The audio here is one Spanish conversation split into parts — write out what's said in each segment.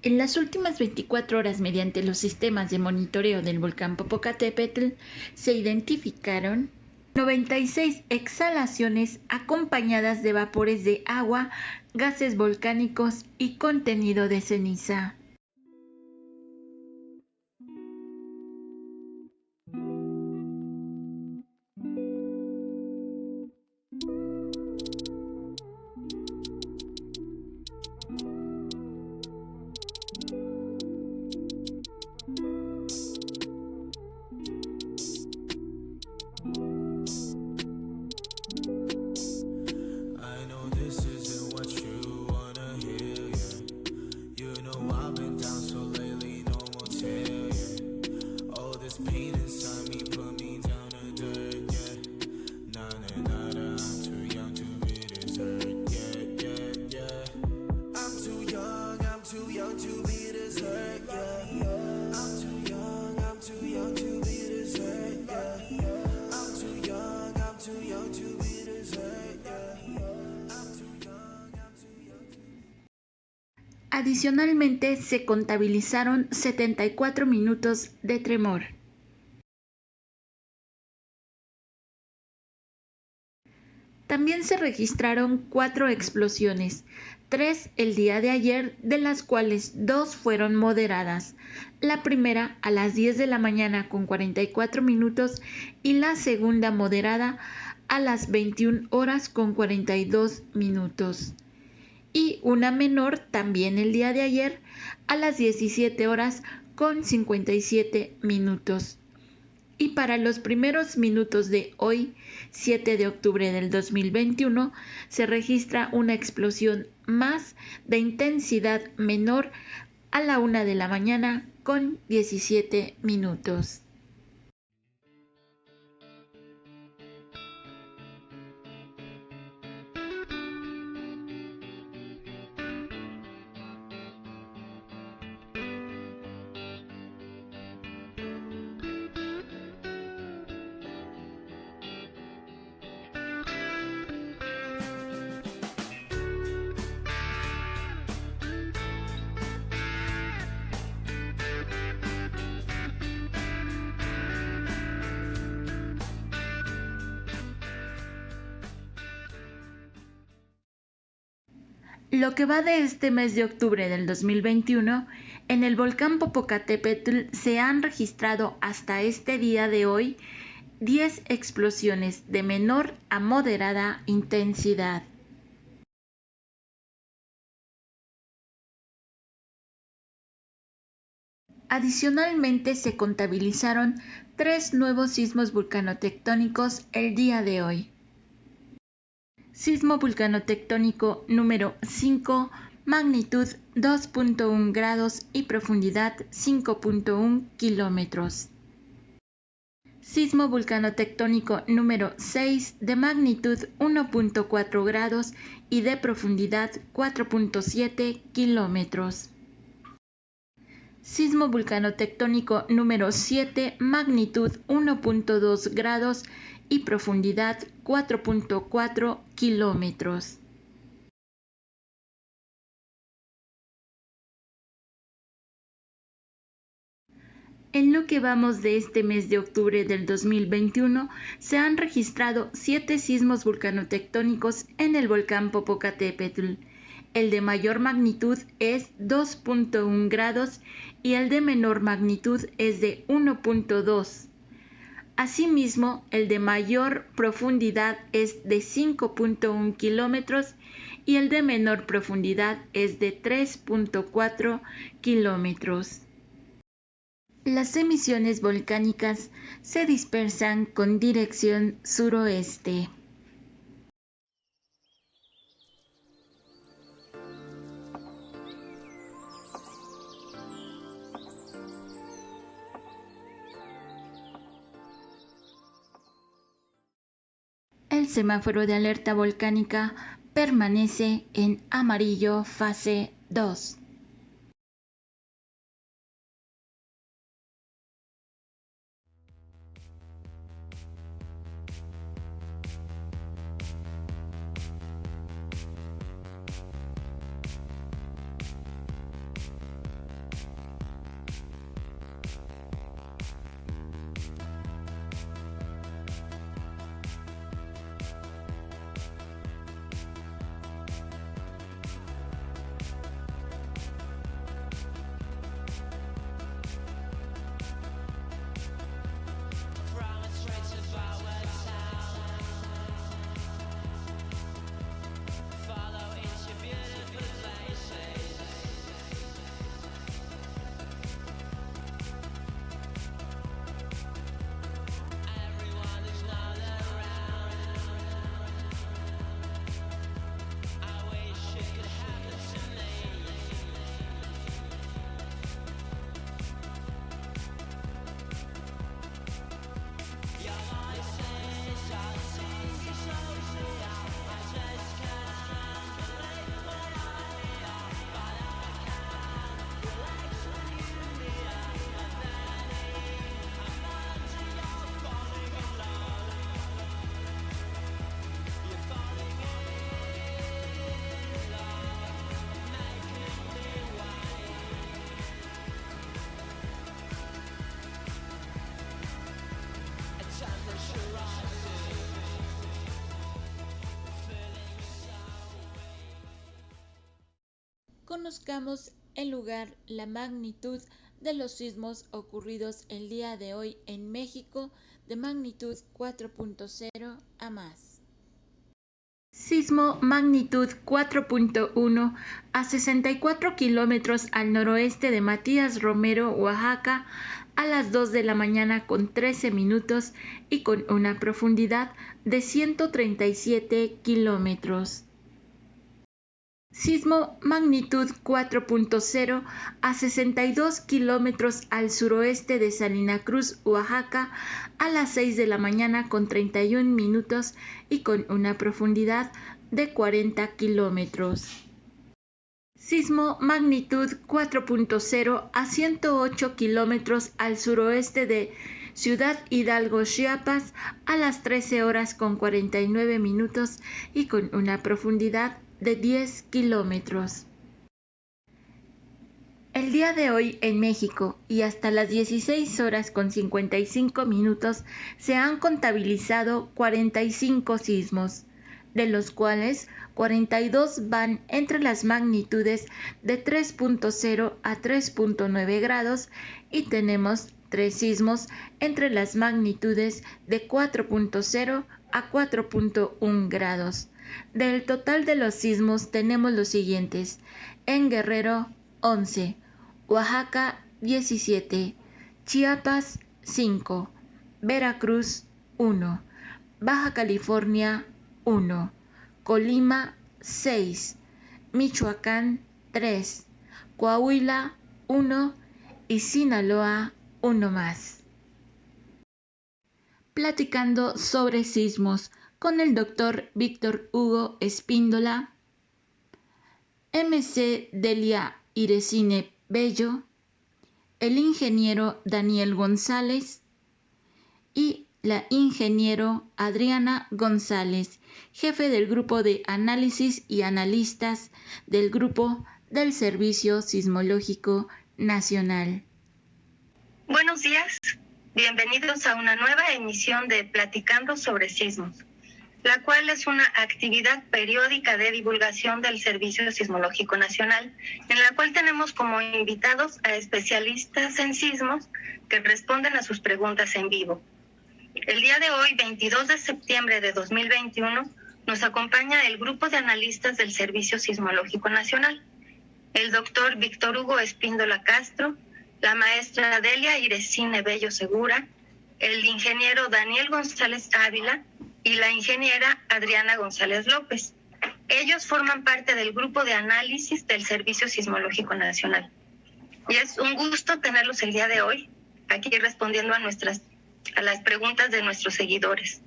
En las últimas 24 horas, mediante los sistemas de monitoreo del volcán Popocatépetl, se identificaron 96 exhalaciones acompañadas de vapores de agua, gases volcánicos y contenido de ceniza. Adicionalmente, se contabilizaron 74 minutos de tremor. También se registraron 4 explosiones, 3 el día de ayer, de las cuales 2 fueron moderadas. La primera a las 10 de la mañana con 44 minutos y la segunda moderada a las 21 horas con 42 minutos. Y una menor también el día de ayer a las 17 horas con 57 minutos. Y para los primeros minutos de hoy, 7 de octubre del 2021, se registra una explosión más de intensidad menor a la 1 de la mañana con 17 minutos. Lo que va de este mes de octubre del 2021, en el volcán Popocatépetl se han registrado hasta este día de hoy 10 explosiones de menor a moderada intensidad. Adicionalmente, se contabilizaron 3 nuevos sismos vulcanotectónicos el día de hoy. Sismo vulcanotectónico número 5, magnitud 2.1 grados y profundidad 5.1 kilómetros. Sismo vulcanotectónico número 6, de magnitud 1.4 grados y de profundidad 4.7 kilómetros. Sismo vulcanotectónico número 7, magnitud 1.2 grados y profundidad 4.4 kilómetros. En lo que vamos de este mes de octubre del 2021, se han registrado 7 sismos vulcanotectónicos en el volcán Popocatépetl. El de mayor magnitud es 2.1 grados y el de menor magnitud es de 1.2. Asimismo, el de mayor profundidad es de 5.1 kilómetros y el de menor profundidad es de 3.4 kilómetros. Las emisiones volcánicas se dispersan con dirección suroeste. El semáforo de alerta volcánica permanece en amarillo fase 2. conozcamos el lugar, la magnitud de los sismos ocurridos el día de hoy en México de magnitud 4.0 a más. Sismo magnitud 4.1 a 64 kilómetros al noroeste de Matías Romero, Oaxaca, a las 2 de la mañana con 13 minutos y con una profundidad de 137 kilómetros. Sismo magnitud 4.0 a 62 kilómetros al suroeste de Salina Cruz, Oaxaca, a las 6 de la mañana con 31 minutos y con una profundidad de 40 kilómetros. Sismo magnitud 4.0 a 108 kilómetros al suroeste de Ciudad Hidalgo, Chiapas, a las 13 horas con 49 minutos y con una profundidad de 10 kilómetros. El día de hoy en México y hasta las 16 horas con 55 minutos se han contabilizado 45 sismos, de los cuales 42 van entre las magnitudes de 3.0 a 3.9 grados y tenemos 3 sismos entre las magnitudes de 4.0 a 4.1 grados. Del total de los sismos tenemos los siguientes: en Guerrero 11, Oaxaca 17, Chiapas 5, Veracruz 1, Baja California 1, Colima 6, Michoacán 3, Coahuila 1 y Sinaloa 1 más. Platicando sobre sismos con el doctor Víctor Hugo Espíndola, MC Delia Iresine Bello, el ingeniero Daniel González y la ingeniero Adriana González, jefe del grupo de análisis y analistas del grupo del Servicio Sismológico Nacional. Buenos días, bienvenidos a una nueva emisión de Platicando sobre Sismos, la cual es una actividad periódica de divulgación del Servicio Sismológico Nacional, en la cual tenemos como invitados a especialistas en sismos que responden a sus preguntas en vivo. El día de hoy, 22 de septiembre de 2021, nos acompaña el grupo de analistas del Servicio Sismológico Nacional, el doctor Víctor Hugo Espíndola Castro, la maestra Delia Iresine Bello Segura, el ingeniero Daniel González Ávila y la ingeniera Adriana González López. Ellos forman parte del grupo de análisis del Servicio Sismológico Nacional. Y es un gusto tenerlos el día de hoy aquí respondiendo a las preguntas de nuestros seguidores.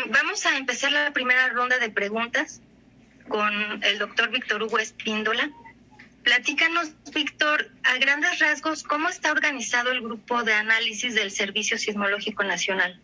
Vamos a empezar la primera ronda de preguntas con el doctor Víctor Hugo Espíndola. Platícanos, Víctor, a grandes rasgos, ¿cómo está organizado el grupo de análisis del Servicio Sismológico Nacional?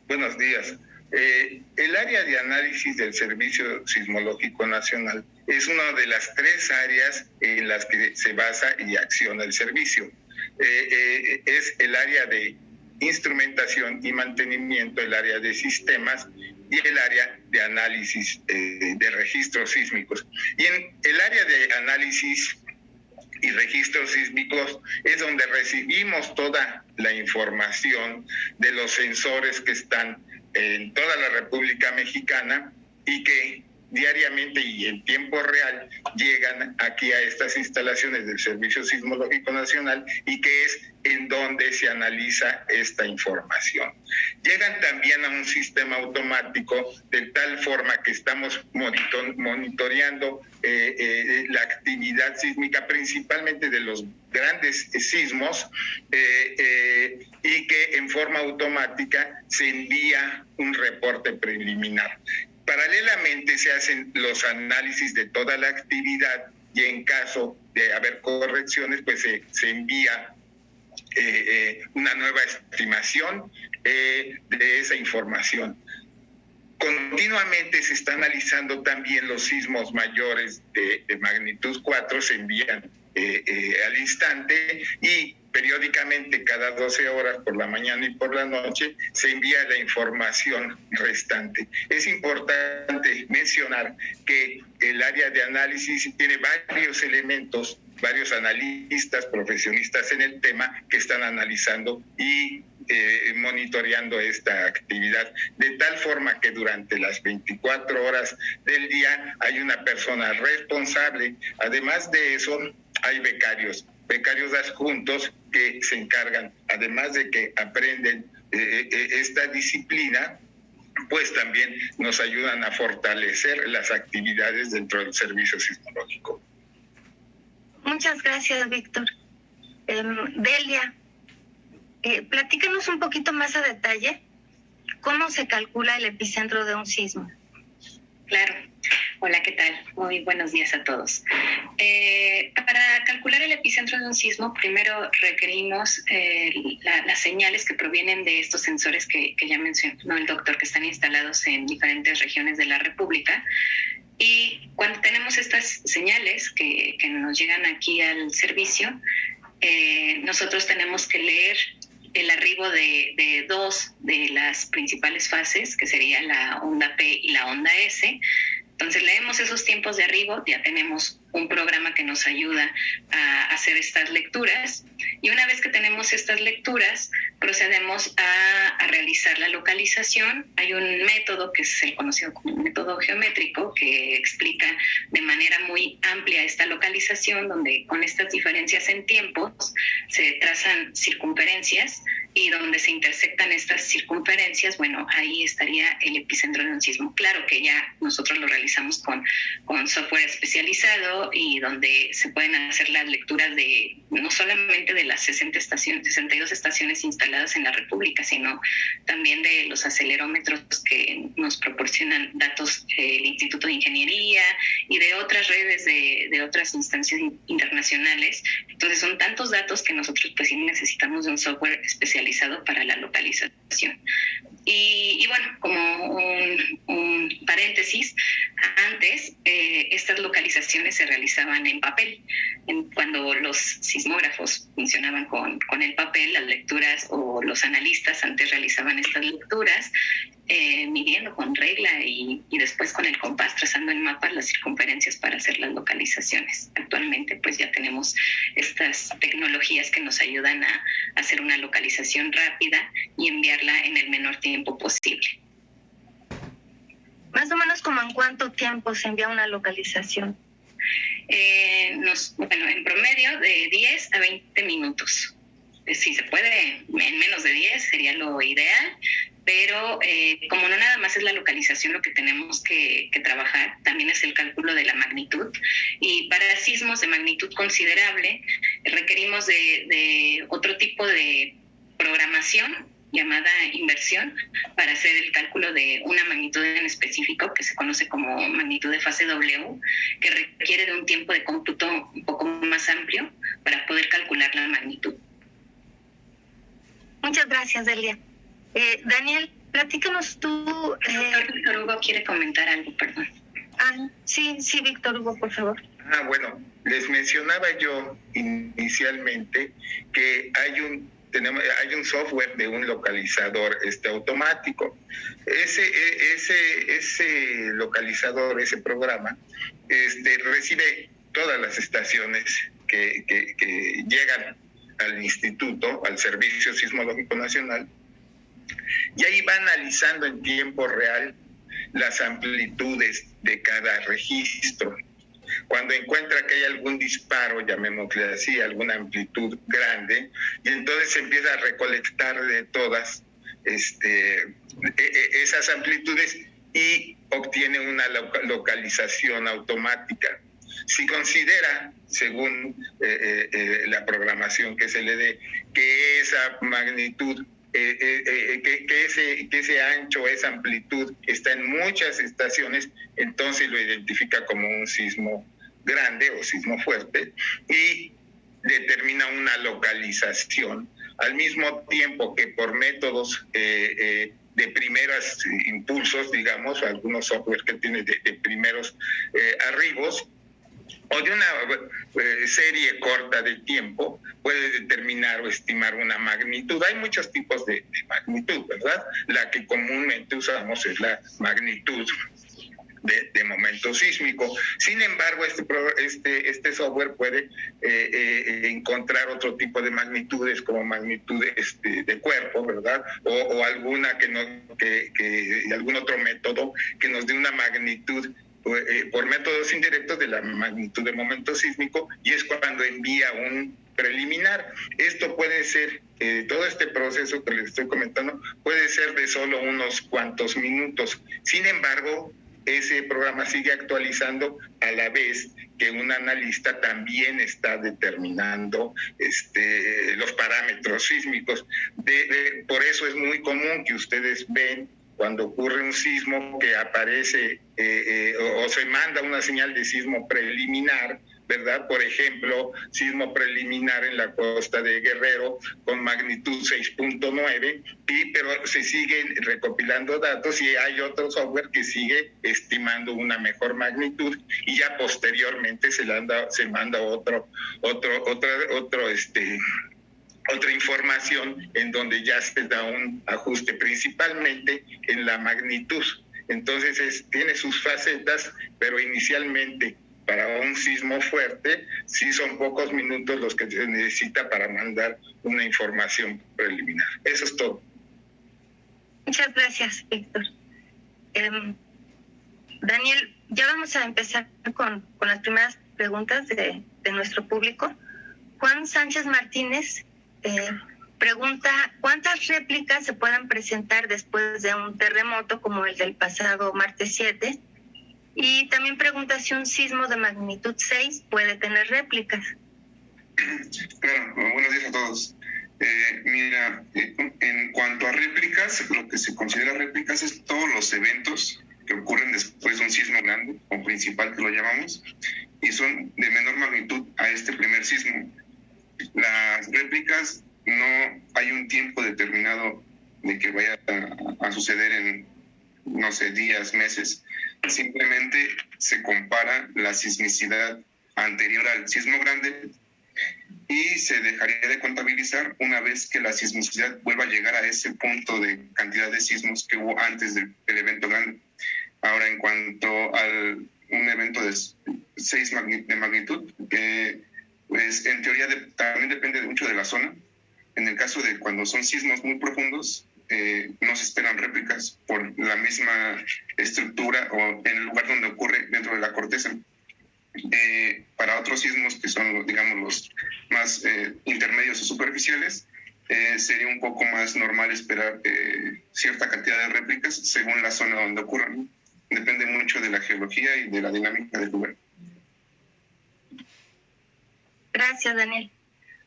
Buenos días. El área de análisis del Servicio Sismológico Nacional es una de las 3 áreas en las que se basa y acciona el servicio. Es el área de instrumentación y mantenimiento, el área de sistemas y el área de análisis de registros sísmicos. Y en el área de análisis y registros sísmicos es donde recibimos toda la información de los sensores que están en toda la República Mexicana y que diariamente y en tiempo real llegan aquí a estas instalaciones del Servicio Sismológico Nacional y que es en donde se analiza esta información. Llegan también a un sistema automático de tal forma que estamos monitoreando la actividad sísmica, principalmente de los grandes sismos, y que en forma automática se envía un reporte preliminar. Paralelamente se hacen los análisis de toda la actividad y en caso de haber correcciones, pues se envía una nueva estimación de esa información. Continuamente se está analizando también los sismos mayores de magnitud 4, se envían al instante, y periódicamente cada 12 horas por la mañana y por la noche se envía la información restante. Es importante mencionar que el área de análisis tiene varios elementos, varios analistas, profesionistas en el tema que están analizando y monitoreando esta actividad, de tal forma que durante las 24 horas del día hay una persona responsable. Además de eso, hay becarios adjuntos que se encargan, además de que aprenden esta disciplina, pues también nos ayudan a fortalecer las actividades dentro del servicio sismológico. Muchas gracias, Víctor. Delia, platícanos un poquito más a detalle cómo se calcula el epicentro de un sismo. Claro. Hola, ¿qué tal? Muy buenos días a todos. Para calcular el epicentro de un sismo, primero requerimos las señales que provienen de estos sensores que ya mencionó el doctor, que están instalados en diferentes regiones de la República. Y cuando tenemos estas señales que nos llegan aquí al servicio, nosotros tenemos que leer el arribo de dos de las principales fases, que sería la onda P y la onda S. Entonces leemos esos tiempos de arribo, ya tenemos un programa que nos ayuda a hacer estas lecturas, y una vez que tenemos estas lecturas procedemos a realizar la localización. Hay un método que es el conocido como método geométrico que explica de manera muy amplia esta localización, donde con estas diferencias en tiempos se trazan circunferencias, y donde se intersectan estas circunferencias, bueno, ahí estaría el epicentro de un sismo. Claro que ya nosotros lo realizamos con software especializado, y donde se pueden hacer las lecturas de no solamente de las 62 estaciones instaladas en la República, sino también de los acelerómetros que nos proporcionan datos el Instituto de Ingeniería y de otras redes de otras instancias internacionales. Entonces son tantos datos que nosotros pues sí necesitamos de un software especializado para la localización. Y bueno, como un paréntesis, antes estas localizaciones se realizaban en papel. Cuando los sismógrafos funcionaban con el papel, las lecturas, o los analistas antes realizaban estas lecturas midiendo con regla y después con el compás, trazando en mapas las circunferencias para hacer las localizaciones. Actualmente pues ya tenemos estas tecnologías que nos ayudan a hacer una localización rápida y enviarla en el menor tiempo posible. Más o menos, ¿como en cuánto tiempo se envía una localización? Bueno, en promedio de 10 a 20 minutos. Si se puede, en menos de 10 sería lo ideal, pero como no nada más es la localización lo que tenemos que trabajar, también es el cálculo de la magnitud. Y para sismos de magnitud considerable requerimos de otro tipo de programación llamada inversión para hacer el cálculo de una magnitud en específico, que se conoce como magnitud de fase W, que requiere de un tiempo de cómputo un poco más amplio para poder calcular la magnitud. Muchas gracias, Delia. Daniel, platícanos tú. Víctor Hugo quiere comentar algo, perdón. Sí, Víctor Hugo, por favor. Bueno, les mencionaba yo inicialmente que hay un software de un localizador automático. Ese localizador, ese programa, recibe todas las estaciones que llegan al instituto, al Servicio Sismológico Nacional, y ahí va analizando en tiempo real las amplitudes de cada registro. Cuando encuentra que hay algún disparo, llamémosle así, alguna amplitud grande, y entonces se empieza a recolectar de todas esas amplitudes y obtiene una localización automática. Si considera, según la programación que se le dé, que esa magnitud, que ese ancho, esa amplitud está en muchas estaciones, entonces lo identifica como un sismo grande o sismo fuerte y determina una localización, al mismo tiempo que por métodos de primeros impulsos, digamos, algunos software que tiene de primeros arribos, o de una serie corta de tiempo puede determinar o estimar una magnitud. Hay muchos tipos de magnitud, ¿verdad? La que comúnmente usamos es la magnitud de momento sísmico. Sin embargo, este software puede encontrar otro tipo de magnitudes, como magnitudes de cuerpo, ¿verdad? O alguna algún otro método que nos dé una magnitud por métodos indirectos de la magnitud de momento sísmico, y es cuando envía un preliminar. Esto puede ser, todo este proceso que les estoy comentando, puede ser de solo unos cuantos minutos. Sin embargo, ese programa sigue actualizando a la vez que un analista también está determinando los parámetros sísmicos. Por eso es muy común que ustedes ven cuando ocurre un sismo que aparece o se manda una señal de sismo preliminar, ¿verdad? Por ejemplo, sismo preliminar en la costa de Guerrero con magnitud 6.9, pero se siguen recopilando datos y hay otro software que sigue estimando una mejor magnitud, y ya posteriormente se manda otra información en donde ya se da un ajuste principalmente en la magnitud. Entonces tiene sus facetas, pero inicialmente para un sismo fuerte sí son pocos minutos los que se necesita para mandar una información preliminar. Eso es todo. Muchas gracias, Víctor. Daniel, ya vamos a empezar con las primeras preguntas de nuestro público. Juan Sánchez Martínez pregunta: ¿cuántas réplicas se pueden presentar después de un terremoto como el del pasado martes 7? Y también pregunta si un sismo de magnitud 6 puede tener réplicas. Claro, buenos días a todos. Mira, en cuanto a réplicas, lo que se considera réplicas es todos los eventos que ocurren después de un sismo grande o principal, que lo llamamos, y son de menor magnitud a este primer sismo. Las réplicas no hay un tiempo determinado de que vaya a suceder en, no sé, días, meses. Simplemente se compara la sismicidad anterior al sismo grande y se dejaría de contabilizar una vez que la sismicidad vuelva a llegar a ese punto de cantidad de sismos que hubo antes del evento grande. Ahora, en cuanto a un evento de 6 de magnitud, pues en teoría también depende mucho de la zona. En el caso de cuando son sismos muy profundos, no se esperan réplicas por la misma estructura o en el lugar donde ocurre dentro de la corteza. Para otros sismos que son, digamos, los más intermedios o superficiales, sería un poco más normal esperar cierta cantidad de réplicas según la zona donde ocurran. Depende mucho de la geología y de la dinámica del lugar. Gracias, Daniel.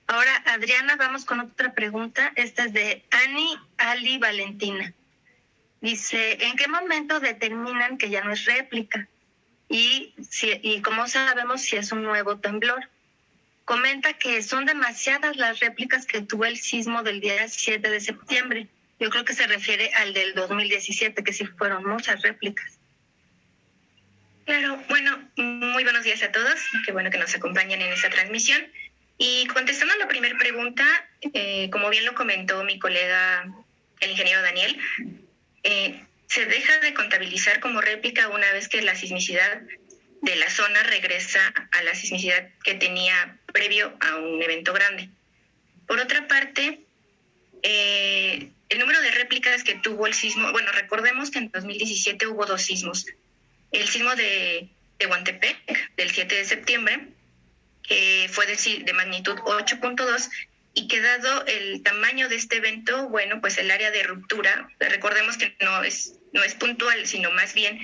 Ahora, Adriana, vamos con otra pregunta. Esta es de Ani Ali Valentina. Dice: ¿en qué momento determinan que ya no es réplica? Y cómo sabemos si es un nuevo temblor. Comenta que son demasiadas las réplicas que tuvo el sismo del día 7 de septiembre. Yo creo que se refiere al del 2017, que sí fueron muchas réplicas. Claro, bueno, muy buenos días a todos. Qué bueno que nos acompañan en esta transmisión. Y contestando a la primera pregunta, como bien lo comentó mi colega, el ingeniero Daniel, se deja de contabilizar como réplica una vez que la sismicidad de la zona regresa a la sismicidad que tenía previo a un evento grande. Por otra parte, el número de réplicas que tuvo el sismo, bueno, recordemos que en 2017 hubo 2 sismos. El sismo de Tehuantepec, del 7 de septiembre, fue de magnitud 8.2, y que dado el tamaño de este evento, bueno, pues el área de ruptura, recordemos que no es puntual, sino más bien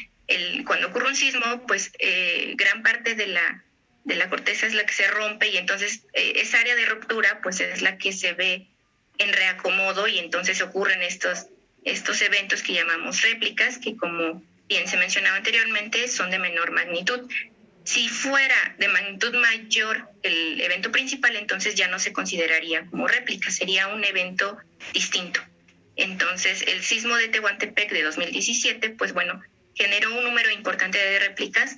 cuando ocurre un sismo, pues gran parte de la corteza es la que se rompe, y entonces esa área de ruptura pues es la que se ve en reacomodo, y entonces ocurren estos eventos que llamamos réplicas, que como bien se mencionaba anteriormente, son de menor magnitud. Si fuera de magnitud mayor el evento principal, entonces ya no se consideraría como réplica, sería un evento distinto. Entonces, el sismo de Tehuantepec de 2017, pues bueno, generó un número importante de réplicas,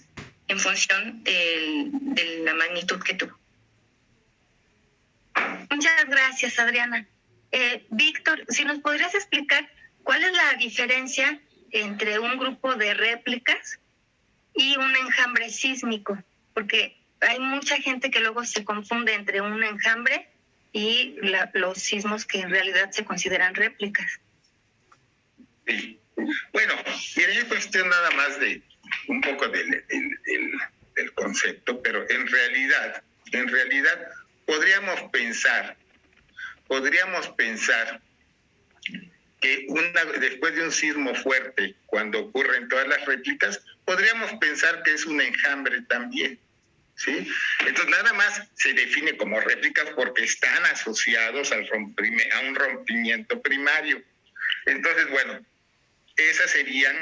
en función de la magnitud que tuvo. Muchas gracias, Adriana. Víctor, si nos podrías explicar cuál es la diferencia entre un grupo de réplicas y un enjambre sísmico, porque hay mucha gente que luego se confunde entre un enjambre y los sismos que en realidad se consideran réplicas. Sí. Bueno, mira, es cuestión nada más de un poco del concepto, pero en realidad podríamos pensar que después de un sismo fuerte, cuando ocurren todas las réplicas, podríamos pensar que es un enjambre también, ¿sí? Entonces nada más se define como réplicas porque están asociados a un rompimiento primario. Entonces, bueno, esas serían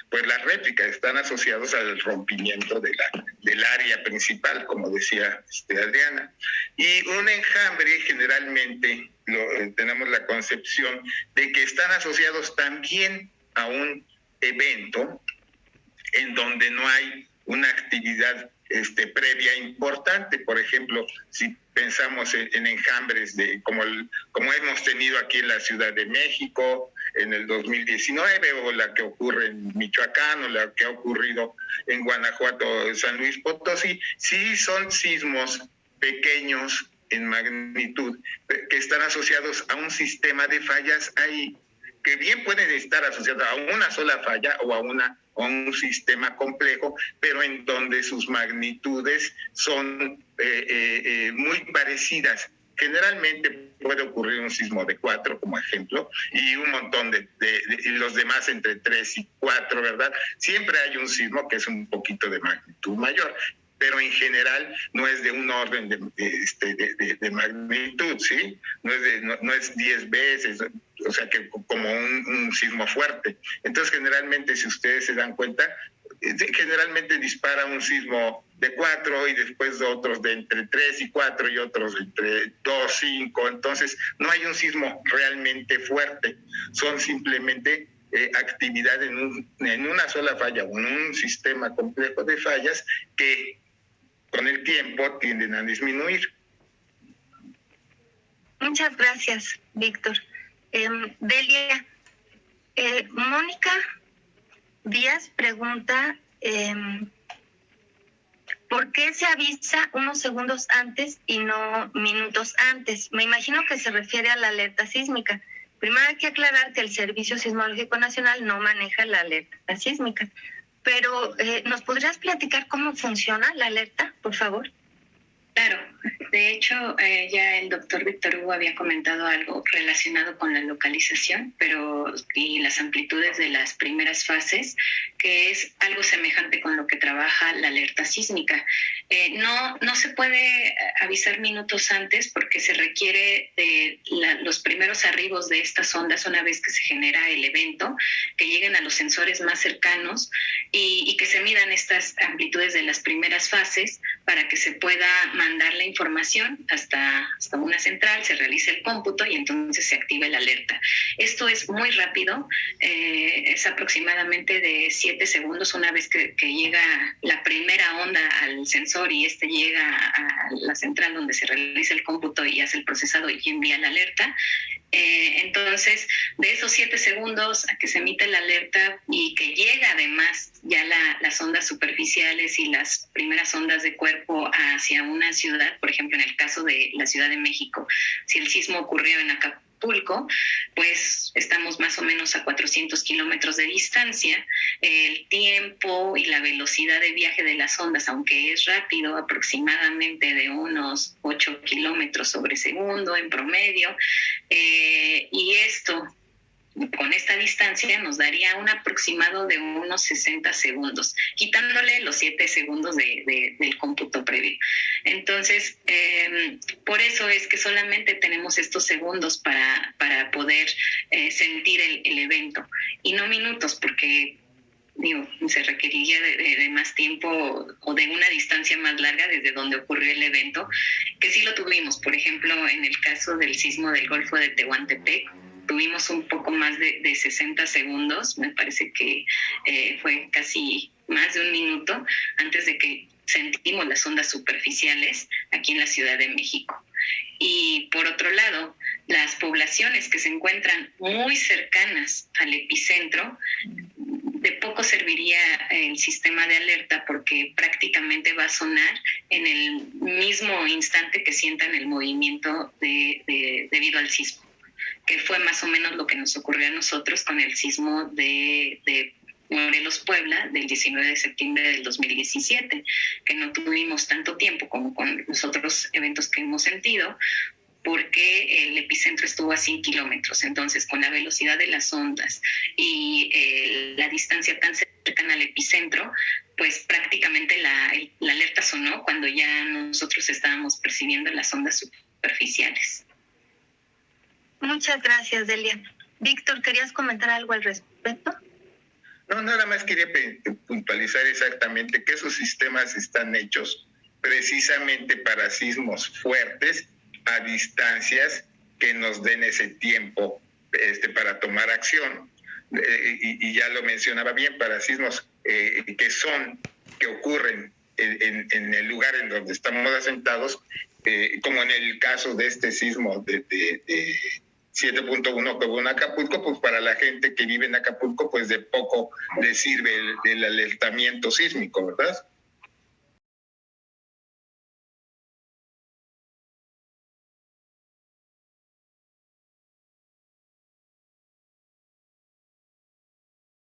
pues las réplicas, están asociados al rompimiento del área principal, como decía Adriana. Y un enjambre generalmente tenemos la concepción de que están asociados también a un evento en donde no hay una actividad previa importante. Por ejemplo, si pensamos en enjambres como hemos tenido aquí en la Ciudad de México en el 2019, o la que ocurre en Michoacán, o la que ha ocurrido en Guanajuato, San Luis Potosí, sí son sismos pequeños en magnitud, que están asociados a un sistema de fallas ahí, que bien pueden estar asociados a una sola falla o a un sistema complejo, pero en donde sus magnitudes son muy parecidas. Generalmente puede ocurrir un sismo de 4, como ejemplo, y un montón y los demás entre 3 y 4, ¿verdad? Siempre hay un sismo que es un poquito de magnitud mayor, pero en general no es de un orden de magnitud, ¿sí? No es 10 veces, o sea, que como un sismo fuerte. Entonces, generalmente, si ustedes se dan cuenta, generalmente dispara un sismo de 4 y después otros de entre 3 y 4 y otros de entre 2, 5. Entonces, no hay un sismo realmente fuerte, son simplemente actividad en una sola falla o en un sistema complejo de fallas que con el tiempo tienden a disminuir. Muchas gracias, Víctor. Delia, Mónica Díaz pregunta ¿por qué se avisa unos segundos antes y no minutos antes? Me imagino que se refiere a la alerta sísmica. Primero hay que aclarar que el Servicio Sismológico Nacional no maneja la alerta sísmica. Pero, ¿nos podrías platicar cómo funciona la alerta, por favor? Claro, de hecho ya el doctor Víctor Hugo había comentado algo relacionado con la localización y las amplitudes de las primeras fases, que es algo semejante con lo que trabaja la alerta sísmica. No se puede avisar minutos antes porque se requiere de los primeros arribos de estas ondas una vez que se genera el evento, que lleguen a los sensores más cercanos y que se midan estas amplitudes de las primeras fases para que se pueda mandar la información hasta una central, se realice el cómputo y entonces se active la alerta. Esto es muy rápido, es aproximadamente de 7 segundos una vez que llega la primera onda al sensor y llega a la central donde se realiza el cómputo y hace el procesado y envía la alerta. Entonces, de esos 7 segundos a que se emite la alerta y que llega además ya las ondas superficiales y las primeras ondas de cuerpo hacia una ciudad, por ejemplo, en el caso de la Ciudad de México, si el sismo ocurrió en Acapulco, pues estamos más o menos a 400 kilómetros de distancia. El tiempo y la velocidad de viaje de las ondas, aunque es rápido, aproximadamente de unos 8 kilómetros sobre segundo en promedio, y esto con esta distancia nos daría un aproximado de unos 60 segundos, quitándole los 7 segundos del cómputo previo. Entonces, por eso es que solamente tenemos estos segundos para poder sentir el evento, y no minutos, porque se requeriría de más tiempo o de una distancia más larga desde donde ocurrió el evento, que sí lo tuvimos. Por ejemplo, en el caso del sismo del Golfo de Tehuantepec, tuvimos un poco más de 60 segundos, me parece que fue casi más de un minuto antes de que sentimos las ondas superficiales aquí en la Ciudad de México. Y por otro lado, las poblaciones que se encuentran muy cercanas al epicentro, de poco serviría el sistema de alerta porque prácticamente va a sonar en el mismo instante que sientan el movimiento debido al sismo, que fue más o menos lo que nos ocurrió a nosotros con el sismo de Morelos, Puebla, del 19 de septiembre del 2017, que no tuvimos tanto tiempo como con los otros eventos que hemos sentido, porque el epicentro estuvo a 100 kilómetros. Entonces, con la velocidad de las ondas y la distancia tan cercana al epicentro, pues prácticamente la alerta sonó cuando ya nosotros estábamos percibiendo las ondas superficiales. Muchas gracias, Delia. Víctor, ¿querías comentar algo al respecto? No, nada más quería puntualizar exactamente que esos sistemas están hechos precisamente para sismos fuertes a distancias que nos den ese tiempo para tomar acción. Y ya lo mencionaba bien, para sismos que ocurren en el lugar en donde estamos asentados, como en el caso de este sismo de 7.1 que hubo en Acapulco, pues para la gente que vive en Acapulco, pues de poco le sirve el alertamiento sísmico, ¿verdad?